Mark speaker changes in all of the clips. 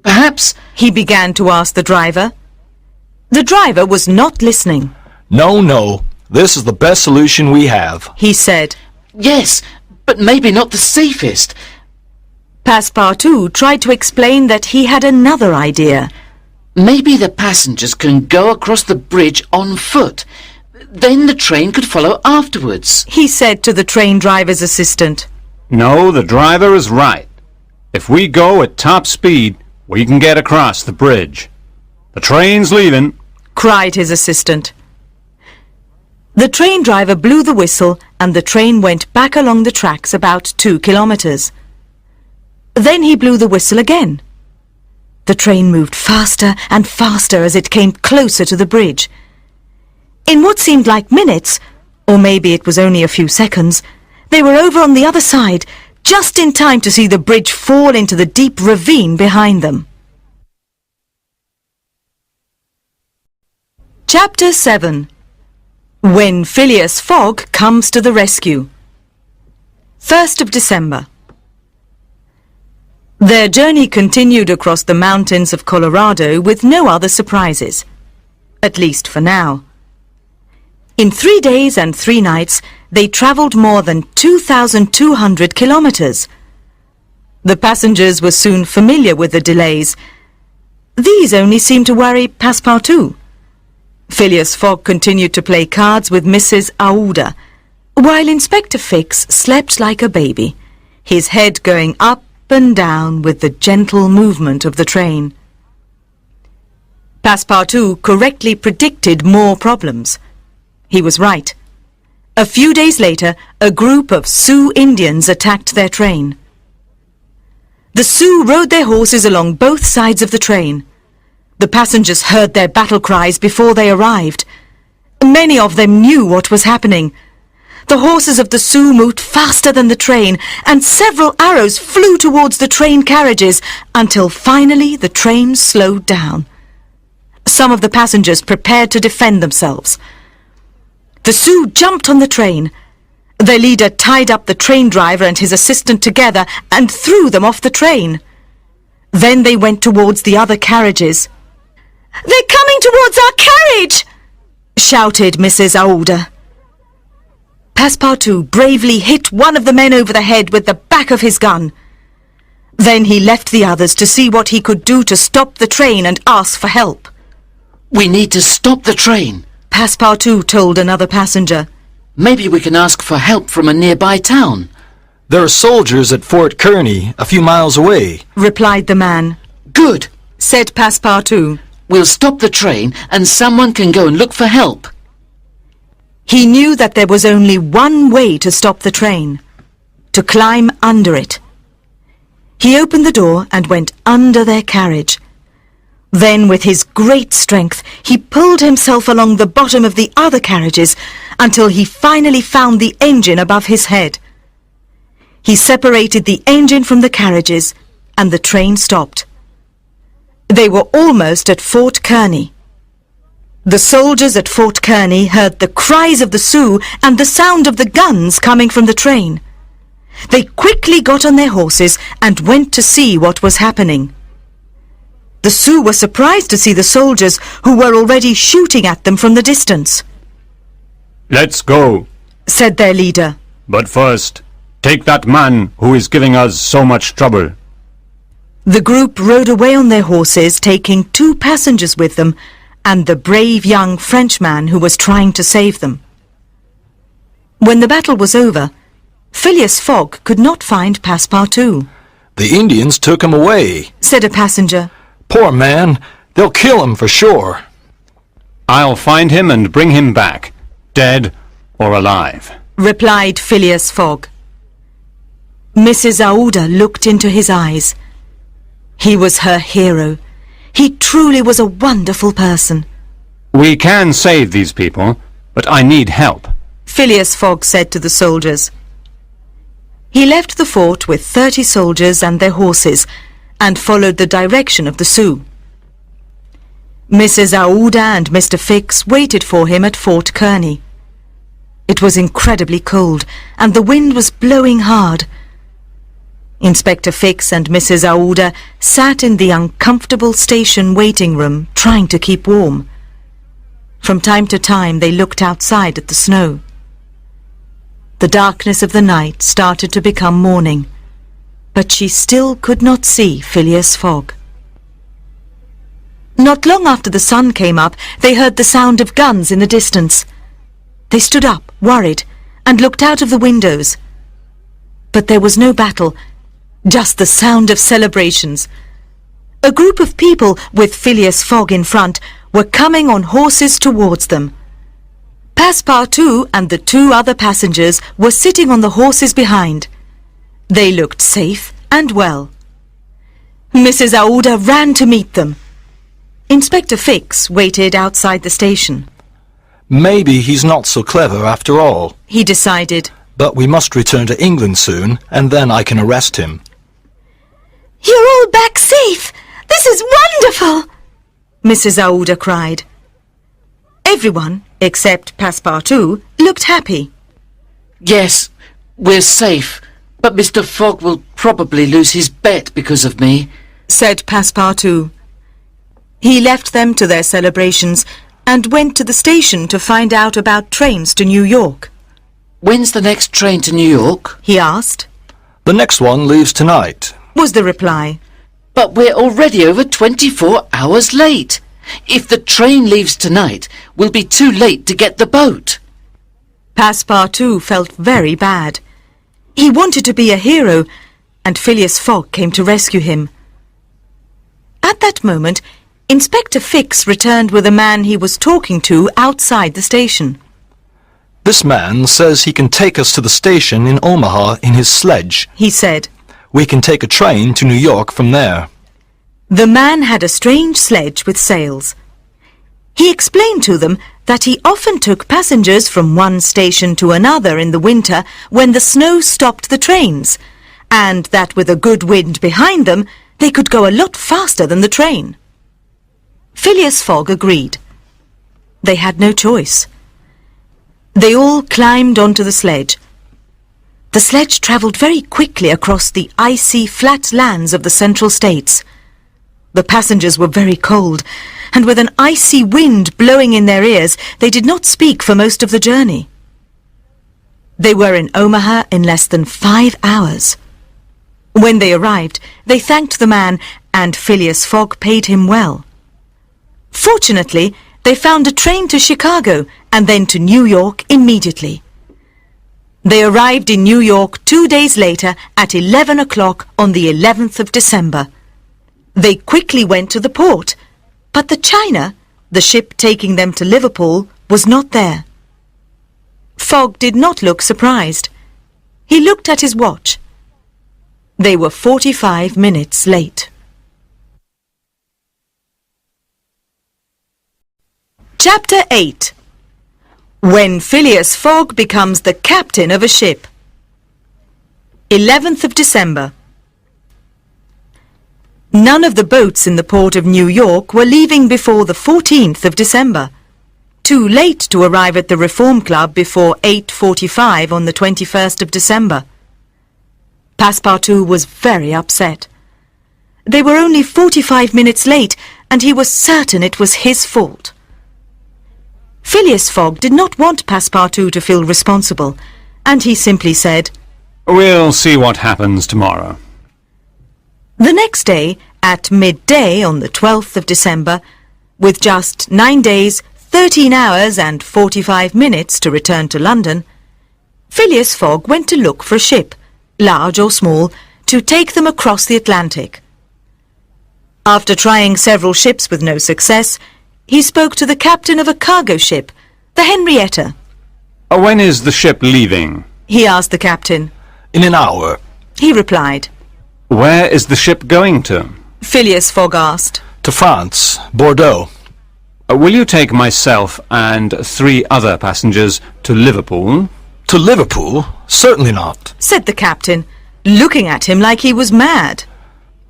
Speaker 1: Perhaps
Speaker 2: he began to ask the driver. The driver was not listening.
Speaker 3: No, this is the best solution we have,
Speaker 2: he said.
Speaker 1: yes, but maybe not the safest.
Speaker 2: Passepartout tried to explain that he had another idea.
Speaker 1: Maybe the passengers can go across the bridge on foot. Then the train could follow afterwards,
Speaker 2: he said to the train driver's assistant.
Speaker 4: No, the driver is right. If we go at top speed, we can get across the bridge. The train's leaving,
Speaker 2: cried his assistant. The train driver blew the whistle and the train went back along the tracks about 2 kilometers. Then he blew the whistle again. The train moved faster and faster as it came closer to the bridge. In what seemed like minutes, or maybe it was only a few seconds, they were over on the other side, just in time to see the bridge fall into the deep ravine behind them. Chapter 7. When Phileas Fogg Comes to the Rescue. 1st of December. Their journey continued across the mountains of Colorado with no other surprises. At least for now. In 3 days and 3 nights, they travelled more than 2,200 kilometres. The passengers were soon familiar with the delays. These only seemed to worry Passepartout. Phileas Fogg continued to play cards with Mrs. Aouda, while Inspector Fix slept like a baby, his head going up and down with the gentle movement of the train. Passepartout correctly predicted more problems. He was right. A few days later, a group of Sioux Indians attacked their train. The Sioux rode their horses along both sides of the train. The passengers heard their battle cries before they arrived. Many of them knew what was happening. The horses of the Sioux moved faster than the train, and several arrows flew towards the train carriages until finally the train slowed down. Some of the passengers prepared to defend themselves. The Sioux jumped on the train. Their leader tied up the train driver and his assistant together and threw them off the train. Then they went towards the other carriages. "They're coming towards our carriage!" shouted Mrs. Aouda. Passepartout bravely hit one of the men over the head with the back of his gun. Then he left the others to see what he could do to stop the train and ask for help.
Speaker 1: We need to stop the train,
Speaker 2: Passepartout told another passenger.
Speaker 1: Maybe we can ask for help from a nearby town.
Speaker 3: There are soldiers at Fort Kearny, a few miles away,
Speaker 2: replied the man.
Speaker 1: Good,
Speaker 2: said Passepartout.
Speaker 1: We'll stop the train and someone can go and look for help.
Speaker 2: He knew that there was only one way to stop the train, to climb under it. He opened the door and went under their carriage. Then, with his great strength, he pulled himself along the bottom of the other carriages until he finally found the engine above his head. He separated the engine from the carriages, and the train stopped. They were almost at Fort Kearny. The soldiers at Fort Kearny heard the cries of the Sioux and the sound of the guns coming from the train. They quickly got on their horses and went to see what was happening. The Sioux were surprised to see the soldiers who were already shooting at them from the distance.
Speaker 4: "Let's go,"
Speaker 2: said their leader.
Speaker 4: "But first, take that man who is giving us so much trouble."
Speaker 2: The group rode away on their horses, taking 2 passengers with them, and the brave young Frenchman who was trying to save them. When the battle was over, Phileas Fogg could not find Passepartout.
Speaker 3: The Indians took him away,
Speaker 2: said a passenger.
Speaker 3: Poor man, they'll kill him for sure.
Speaker 4: "I'll find him and bring him back, dead or alive,"
Speaker 2: replied Phileas Fogg. Mrs. Aouda looked into his eyes. He was her hero. He truly was a wonderful person.
Speaker 4: "We can save these people, but I need help,"
Speaker 2: Phileas Fogg said to the soldiers. He left the fort with 30 soldiers and their horses and followed the direction of the Sioux. Mrs. Aouda and Mr. Fix waited for him at Fort Kearny. It was incredibly cold and the wind was blowing hard. Inspector Fix and Mrs. Aouda sat in the uncomfortable station waiting room trying to keep warm. From time to time they looked outside at the snow. The darkness of the night started to become morning, but she still could not see Phileas Fogg. Not long after the sun came up, they heard the sound of guns in the distance. They stood up, worried, and looked out of the windows. But there was no battle, just the sound of celebrations. A group of people, with Phileas Fogg in front, were coming on horses towards them. Passepartout and the 2 other passengers were sitting on the horses behind. They looked safe and well. Mrs. Aouda ran to meet them. Inspector Fix waited outside the station.
Speaker 3: Maybe he's not so clever after all.
Speaker 2: He decided.
Speaker 3: But we must return to England soon, and then I can arrest him.
Speaker 2: "You're all back safe! This is wonderful!" Mrs. Aouda cried. Everyone, except Passepartout, looked happy.
Speaker 1: Yes, we're safe, but Mr. Fogg will probably lose his bet because of me,
Speaker 2: said Passepartout. He left them to their celebrations and went to the station to find out about trains to New York.
Speaker 1: When's the next train to New York?
Speaker 2: He asked.
Speaker 3: The next one leaves tonight.
Speaker 2: Was the reply.
Speaker 1: But we're already over 24 hours late. If the train leaves tonight, we'll be too late to get the boat.
Speaker 2: Passepartout felt very bad. He wanted to be a hero, and Phileas Fogg came to rescue him. At that moment, Inspector Fix returned with a man he was talking to outside the station.
Speaker 3: This man says he can take us to the station in Omaha in his sledge.
Speaker 2: He said.
Speaker 3: We can take a train to New York from there.
Speaker 2: The man had a strange sledge with sails. He explained to them that he often took passengers from one station to another in the winter when the snow stopped the trains, and that with a good wind behind them, they could go a lot faster than the train. Phileas Fogg agreed. They had no choice. They all climbed onto the sledge. The sledge travelled very quickly across the icy, flat lands of the central states. The passengers were very cold, and with an icy wind blowing in their ears, they did not speak for most of the journey. They were in Omaha in less than 5 hours. When they arrived, they thanked the man, and Phileas Fogg paid him well. Fortunately, they found a train to Chicago and then to New York immediately. They arrived in New York 2 days later at 11 o'clock on the 11th of December. They quickly went to the port, but the China, the ship taking them to Liverpool, was not there. Fogg did not look surprised. He looked at his watch. They were 45 minutes late. Chapter 8. When Phileas Fogg becomes the captain of a ship. 11th of December. None of the boats in the port of New York were leaving before the 14th of December. Too late to arrive at the Reform Club before 8:45 on the 21st of December. Passepartout was very upset. They were only 45 minutes late, and he was certain it was his fault. Phileas Fogg did not want Passepartout to feel responsible, and he simply said,
Speaker 4: We'll see what happens tomorrow.
Speaker 2: The next day, at midday on the 12th of December, with just 9 days, 13 hours and 45 minutes to return to London, Phileas Fogg went to look for a ship, large or small, to take them across the Atlantic. After trying several ships with no success, he spoke to the captain of a cargo ship, the Henrietta.
Speaker 4: When is the ship leaving?
Speaker 2: He asked the captain.
Speaker 3: In an hour.
Speaker 2: He replied.
Speaker 4: Where is the ship going to?
Speaker 2: Phileas Fogg asked.
Speaker 3: To France, Bordeaux.
Speaker 4: Will you take myself and 3 other passengers to Liverpool?
Speaker 3: To Liverpool? Certainly not.
Speaker 2: Said the captain, looking at him like he was mad.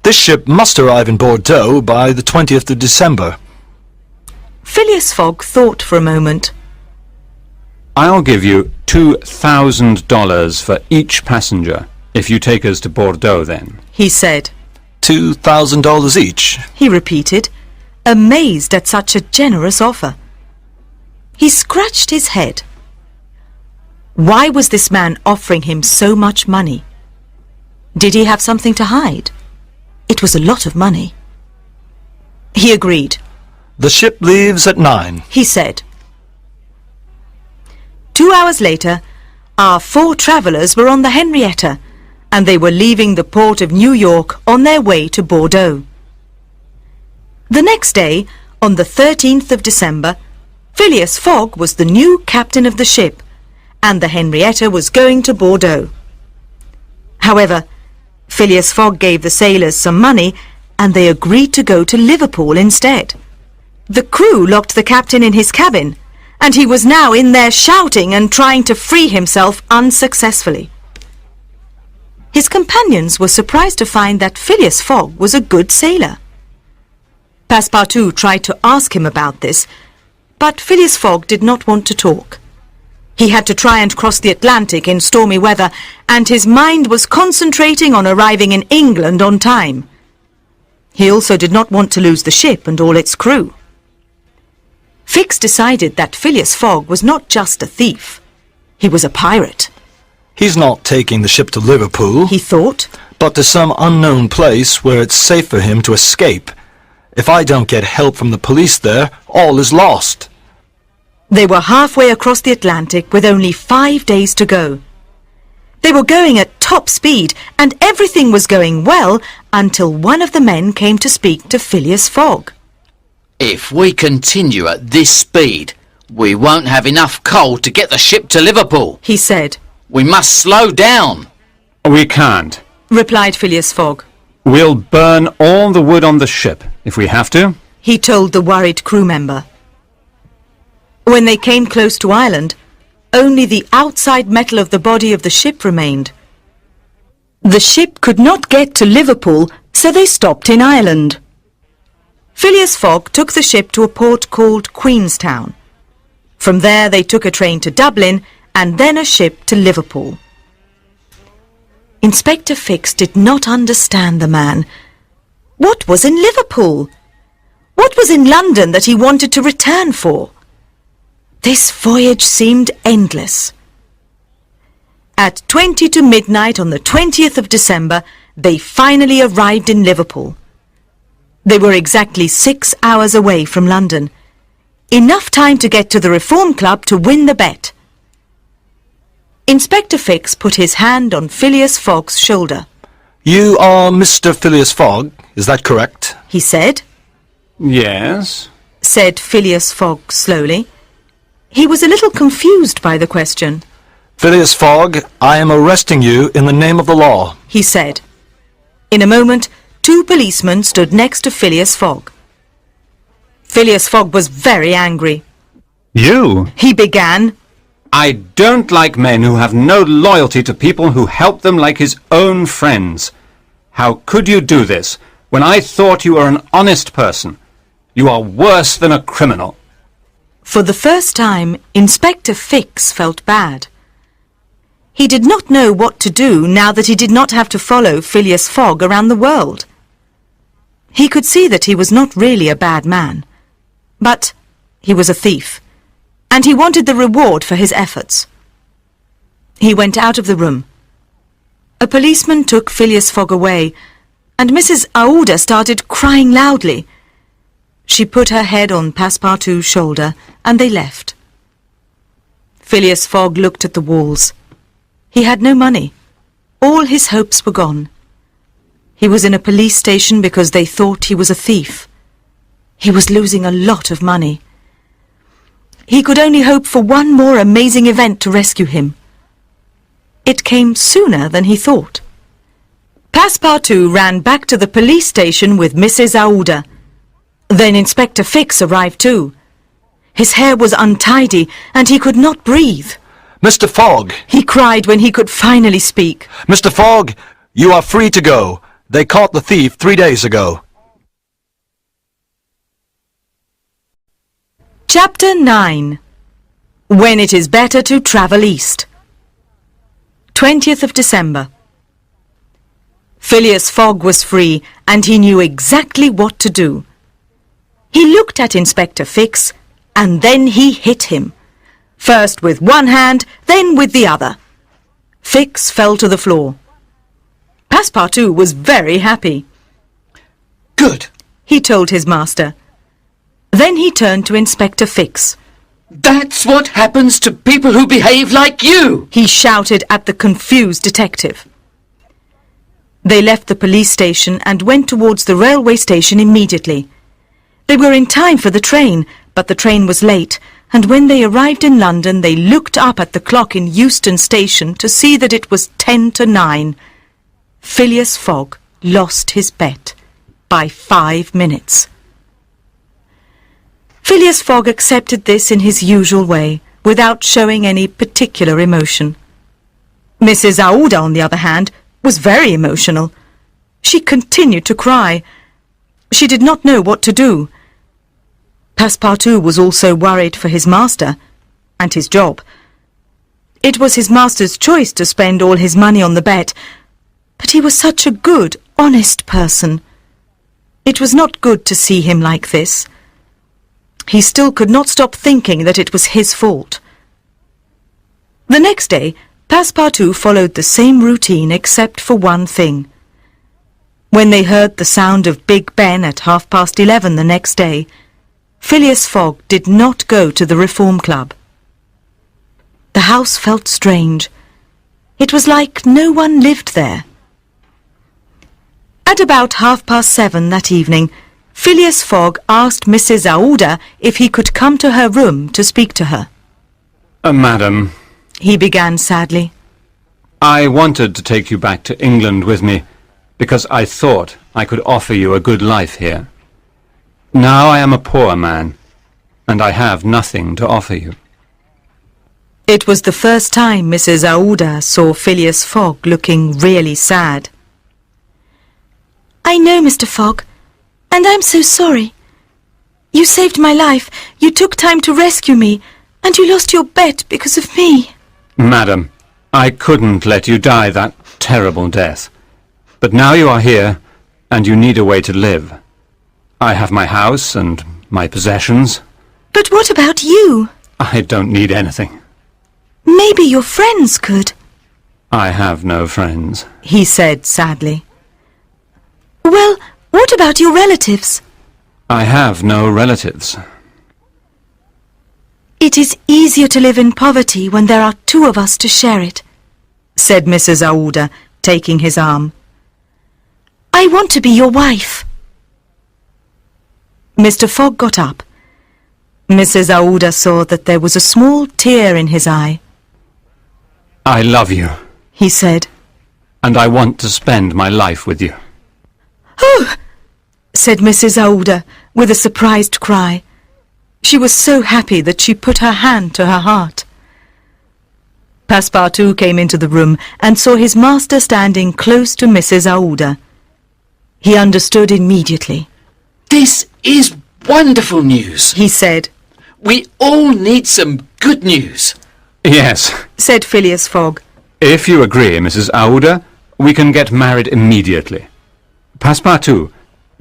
Speaker 3: This ship must arrive in Bordeaux by the 20th of December.
Speaker 2: Phileas Fogg thought for a moment.
Speaker 4: I'll give you $2,000 for each passenger, If you take us to Bordeaux, then.
Speaker 2: he said.
Speaker 3: $2,000 each.
Speaker 2: He repeated, amazed at such a generous offer. He scratched his head. Why was this man offering him so much money? Did he have something to hide? It was a lot of money. He agreed.
Speaker 3: The ship leaves at 9.
Speaker 2: He said. 2 hours later, our 4 travellers were on the Henrietta, and they were leaving the port of New York on their way to Bordeaux. The next day, on the 13th of December, Phileas Fogg was the new captain of the ship, and the Henrietta was going to Bordeaux. However, Phileas Fogg gave the sailors some money, and they agreed to go to Liverpool instead. The crew locked the captain in his cabin, and he was now in there shouting and trying to free himself unsuccessfully. His companions were surprised to find that Phileas Fogg was a good sailor. Passepartout tried to ask him about this, but Phileas Fogg did not want to talk. He had to try and cross the Atlantic in stormy weather, and his mind was concentrating on arriving in England on time. He also did not want to lose the ship and all its crew. Fix decided that Phileas Fogg was not just a thief. He was a pirate.
Speaker 3: He's not taking the ship to Liverpool,
Speaker 2: He thought.
Speaker 3: but to some unknown place where it's safe for him to escape. If I don't get help from the police there, all is lost.
Speaker 2: They were halfway across the Atlantic with only 5 days to go. They were going at top speed, and everything was going well until one of the men came to speak to Phileas Fogg.
Speaker 1: If we continue at this speed, we won't have enough coal to get the ship to Liverpool.
Speaker 2: He said.
Speaker 1: We must slow down.
Speaker 4: We can't.
Speaker 2: Replied Phileas Fogg.
Speaker 4: We'll burn all the wood on the ship, if we have to.
Speaker 2: He told the worried crew member. When they came close to Ireland, only the outside metal of the body of the ship remained. The ship could not get to Liverpool, so they stopped in Ireland. Phileas Fogg took the ship to a port called Queenstown. From there they took a train to Dublin and then a ship to Liverpool. Inspector Fix did not understand the man. What was in Liverpool? What was in London that he wanted to return for? This voyage seemed endless. At 20 to midnight on the 20th of December, they finally arrived in Liverpool. They were exactly 6 hours away from London. Enough time to get to the Reform Club to win the bet. Inspector Fix put his hand on Phileas Fogg's shoulder.
Speaker 3: You are Mr. Phileas Fogg, is that correct?
Speaker 2: He said,
Speaker 4: Yes.
Speaker 2: said Phileas Fogg slowly. He was a little confused by the question.
Speaker 3: Phileas Fogg, I am arresting you in the name of the law.
Speaker 2: He said. In a moment, 2 policemen stood next to Phileas Fogg. Phileas Fogg was very angry.
Speaker 4: You?
Speaker 2: He began.
Speaker 4: I don't like men who have no loyalty to people who help them like his own friends. How could you do this when I thought you were an honest person? You are worse than a criminal.
Speaker 2: For the first time, Inspector Fix felt bad. He did not know what to do now that he did not have to follow Phileas Fogg around the world. He could see that he was not really a bad man, but he was a thief, and he wanted the reward for his efforts. He went out of the room. A policeman took Phileas Fogg away, and Mrs. Aouda started crying loudly. She put her head on Passepartout's shoulder, and they left. Phileas Fogg looked at the walls. He had no money. All his hopes were gone. He was in a police station because they thought he was a thief. He was losing a lot of money. He could only hope for one more amazing event to rescue him. It came sooner than he thought. Passepartout ran back to the police station with Mrs. Aouda. Then Inspector Fix arrived too. His hair was untidy and he could not breathe.
Speaker 3: Mr. Fogg!
Speaker 2: He cried when he could finally speak.
Speaker 3: Mr. Fogg, you are free to go. They caught the thief 3 days ago.
Speaker 2: Chapter 9. When it is better to travel east. 20th of December. Phileas Fogg was free, and he knew exactly what to do. He looked at Inspector Fix, and then he hit him. First with one hand, then with the other. Fix fell to the floor. Passepartout was very happy.
Speaker 1: Good.
Speaker 2: He told his master. Then he turned to Inspector Fix.
Speaker 1: That's what happens to people who behave like you!
Speaker 2: He shouted at the confused detective. They left the police station and went towards the railway station immediately. They were in time for the train, but the train was late, and when they arrived in London they looked up at the clock in Euston Station to see that it was 9:10. Phileas Fogg lost his bet by 5 minutes. Phileas Fogg accepted this in his usual way, without showing any particular emotion. Mrs. Aouda, on the other hand, was very emotional. She continued to cry. She did not know what to do. Passepartout was also worried for his master and his job. It was his master's choice to spend all his money on the bet, but he was such a good, honest person. It was not good to see him like this. He still could not stop thinking that it was his fault. The next day, Passepartout followed the same routine except for one thing. When they heard the sound of Big Ben at 11:30 the next day, Phileas Fogg did not go to the Reform Club. The house felt strange. It was like no one lived there. At about 7:30 that evening, Phileas Fogg asked Mrs. Aouda if he could come to her room to speak to her.
Speaker 4: Madam,
Speaker 2: He began sadly.
Speaker 4: I wanted to take you back to England with me, because I thought I could offer you a good life here. Now I am a poor man, and I have nothing to offer you.
Speaker 2: It was the first time Mrs. Aouda saw Phileas Fogg looking really sad. I know, Mr. Fogg, and I'm so sorry. You saved my life, you took time to rescue me, and you lost your bet because of me.
Speaker 4: Madam, I couldn't let you die that terrible death. But now you are here, and you need a way to live. I have my house and my possessions.
Speaker 2: But what about you?
Speaker 4: I don't need anything.
Speaker 2: Maybe your friends could,
Speaker 4: I have no friends.
Speaker 2: he said sadly. Well, what about your relatives?
Speaker 4: I have no relatives.
Speaker 2: It is easier to live in poverty when there are two of us to share it, said Mrs. Aouda, taking his arm. I want to be your wife. Mr. Fogg got up. Mrs. Aouda saw that there was a small tear in his eye.
Speaker 4: I love you,
Speaker 2: He said.
Speaker 4: and I want to spend my life with you.
Speaker 2: Oh, said Mrs. Aouda with a surprised cry. She was so happy that she put her hand to her heart. Passepartout came into the room and saw his master standing close to Mrs. Aouda. He understood immediately.
Speaker 1: This is wonderful news.
Speaker 2: He said.
Speaker 1: We all need some good news.
Speaker 4: Yes,
Speaker 2: Said Phileas Fogg.
Speaker 4: if you agree, Mrs. Aouda, we can get married immediately. Passepartout,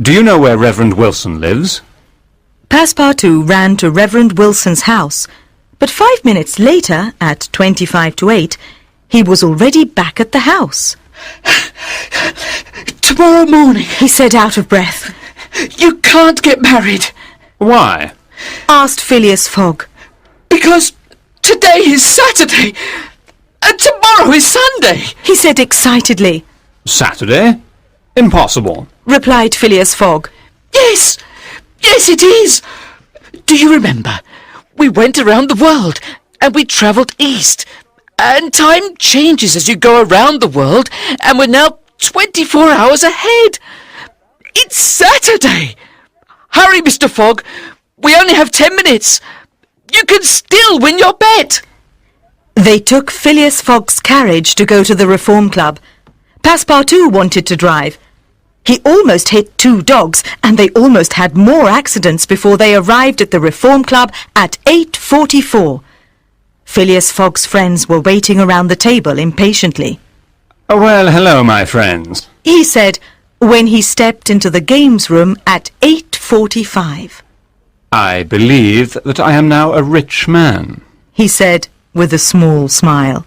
Speaker 4: do you know where Reverend Wilson lives?
Speaker 2: Passepartout ran to Reverend Wilson's house, but 5 minutes later, at 8:25, he was already back at the house.
Speaker 1: Tomorrow morning,
Speaker 2: He said out of breath.
Speaker 1: you can't get married
Speaker 4: Why?
Speaker 2: Asked Phileas Fogg.
Speaker 1: because today is Saturday and tomorrow is Sunday.
Speaker 2: He said excitedly.
Speaker 4: Saturday? Impossible.
Speaker 2: Replied Phileas Fogg.
Speaker 1: Yes, yes it is. Do you remember? We went around the world and we travelled east. And time changes as you go around the world and we're now 24 hours ahead. It's Saturday. Hurry, Mr. Fogg. We only have 10 minutes. You can still win your bet.
Speaker 2: They took Phileas Fogg's carriage to go to the Reform Club. Passepartout wanted to drive. He almost hit 2 dogs, and they almost had more accidents before they arrived at the Reform Club at 8:44. Phileas Fogg's friends were waiting around the table impatiently.
Speaker 4: Well, hello, my friends.
Speaker 2: He said when he stepped into the games room at 8:45.
Speaker 4: I believe that I am now a rich man.
Speaker 2: He said with a small smile.